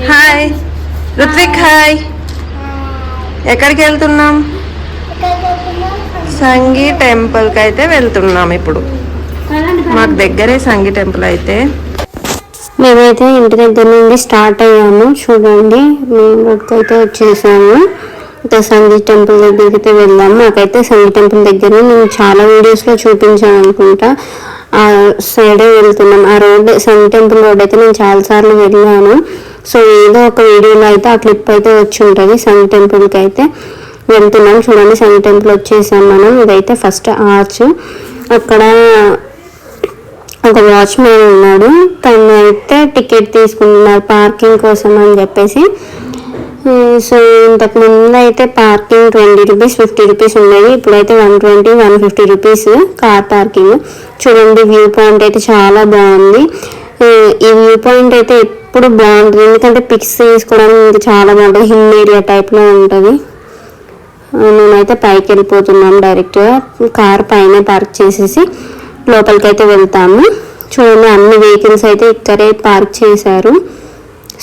Hi Ruthvik, hi. ఎక్కడికి వెళ్తున్నాం? సంగీ టెంపుల్కి అయితే వెళ్తున్నాం. ఇప్పుడు మాకు దగ్గరే సంగీ టెంపుల్. అయితే మేమైతే ఇంటి దగ్గర నుండి స్టార్ట్ అయ్యాము. చూడండి, మెయిన్ రోడ్కి అయితే వచ్చేసాము. ఇంకా సంగీ టెంపుల్ దగ్గరికి అయితే వెళ్దాము. మాకైతే సంగీ టెంపుల్ దగ్గర నేను చాలా వీడియోస్లో చూపించాను అనుకుంటా. ఆ సైడే వెళ్తున్నాం. ఆ రోడ్, సంగీ టెంపుల్ రోడ్ అయితే నేను చాలాసార్లు వెళ్ళాను. సో ఏదో ఒక వీడియోలో అయితే ఆ క్లిప్ అయితే వచ్చి ఉంటుంది. సంగీ టెంపుల్కి అయితే వెళ్తున్నాం. చూడండి, సంగీ టెంపుల్ వచ్చేసాం మనం. ఇదైతే ఫస్ట్ ఆర్చ్. అక్కడ ఒక వాచ్మెన్ ఉన్నాడు. తను అయితే టికెట్ తీసుకుంటున్నారు పార్కింగ్ కోసం అని చెప్పేసి. సో ఇంతకు ముందు అయితే పార్కింగ్ 20 రూపీస్, 50 రూపీస్ ఉండేది. ఇప్పుడైతే 120, 150 రూపీస్ కార్ పార్కింగ్. చూడండి, వ్యూ పాయింట్ అయితే చాలా బాగుంది. ఈ వ్యూ పాయింట్ అయితే ఎప్పుడు బాగుంటుంది, ఎందుకంటే పిక్స్ తీసుకోవడానికి చాలా బాగుంటుంది. హిల్ ఏరియా టైప్లో ఉంటుంది. మేమైతే పైకి వెళ్ళిపోతున్నాం. డైరెక్ట్గా కార్ పైన పార్క్ చేసేసి లోపలికి అయితే వెళ్తాము. చూడండి, అన్ని వెహికల్స్ అయితే ఇక్కడే పార్క్ చేశారు.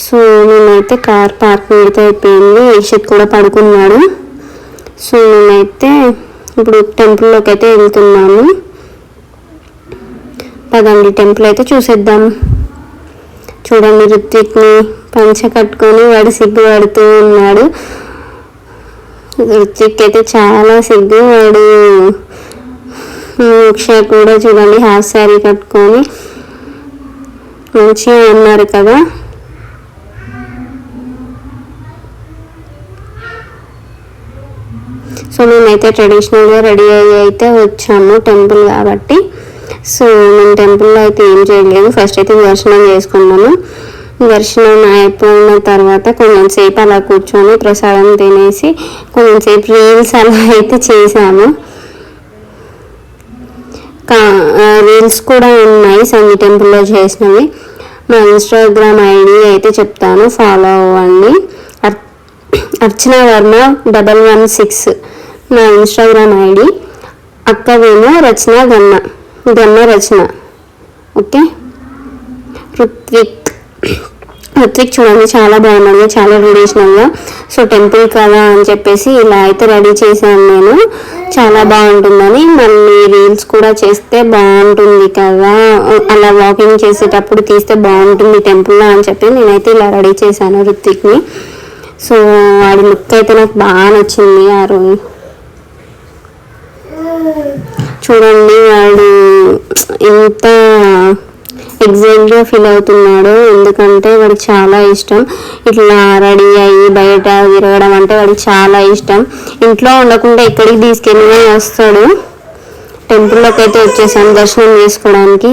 సో మేమైతే కార్ పార్కింగ్ అయితే అయిపోయింది. యక్షిత్ కూడా పడుకున్నాడు. సో మేమైతే ఇప్పుడు టెంపుల్లోకి అయితే వెళ్తున్నాము. పదండి, టెంపుల్ అయితే చూసేద్దాం. చూడండి, రుత్విక్ని పంచ కట్టుకొని వాడు సిగ్గు పడుతూ ఉన్నాడు. రుత్విక్ అయితే చాలా సిగ్గు. వాడు మోక్ష కూడా చూడండి హాఫ్ శారీ కట్టుకొని మంచిగా ఉన్నారు కదా. సో మేమైతే ట్రెడిషనల్గా రెడీ అయ్యి అయితే వచ్చాము టెంపుల్ కాబట్టి. సో మేము టెంపుల్లో అయితే ఏం చేయలేదు. ఫస్ట్ అయితే దర్శనం చేసుకున్నాము. దర్శనం అయిపోయిన తర్వాత కొంచెం సేపు అలా కూర్చొని ప్రసాదం తినేసి కొంచెం సేపు రీల్స్ అలా అయితే చేసాము. రీల్స్ కూడా ఉన్నాయి సంగీ టెంపుల్లో చేసినవి. మా ఇన్స్టాగ్రామ్ ఐడి అయితే చెప్తాను, ఫాలో అవ్వండి. అర్చన వర్మ 116 నా ఇన్స్టాగ్రామ్ ఐడి. అక్కవేమో రచన గన్న రచన. ఓకే. రుత్విక్ చూడండి చాలా బాగున్నాడు, చాలా ట్రెడిషనల్గా. సో టెంపుల్ కదా అని చెప్పేసి ఇలా అయితే రెడీ చేశాను నేను. చాలా బాగుంటుందని. మళ్ళీ రీల్స్ కూడా చేస్తే బాగుంటుంది కదా, అలా వాకింగ్ చేసేటప్పుడు తీస్తే బాగుంటుంది టెంపుల్లో అని చెప్పి నేనైతే ఇలా రెడీ చేశాను రుత్విక్ని. సో వాడి లుక్ అయితే నాకు బాగా నచ్చింది ఆ రోజు. చూడండి, వాడు ఎంత ఎగ్జైట్గా ఫీల్ అవుతున్నాడు, ఎందుకంటే వాడికి చాలా ఇష్టం ఇట్లా రెడీ అయ్యి బయట తిరగడం అంటే వాడికి చాలా ఇష్టం. ఇంట్లో ఉండకుండా ఎక్కడికి తీసుకెళ్ళి వస్తాడు. టెంపుల్లోకి అయితే వచ్చేసాను దర్శనం చేసుకోవడానికి.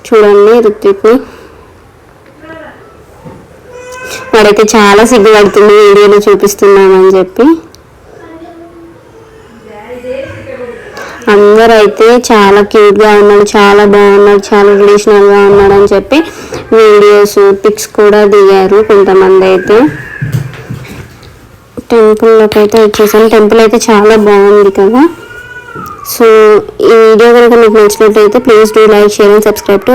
చూడండి రుత్విక్ని, వాడైతే చాలా సిగ్గుపడుతుంది వీడియోలో చూపిస్తున్నామని చెప్పి. అందరూ అయితే చాలా క్యూట్గా ఉన్నాడు, చాలా బాగున్నాడు, చాలా ట్రెడిషనల్గా ఉన్నాడు అని చెప్పి వీడియోస్, పిక్స్ కూడా దిగారు కొంతమంది అయితే. టెంపుల్లోకి అయితే వచ్చేసాను. టెంపుల్ అయితే చాలా బాగుంది కదా. సో ఈ వీడియో కనుక మీకు నచ్చినట్లయితే please do like, share and subscribe to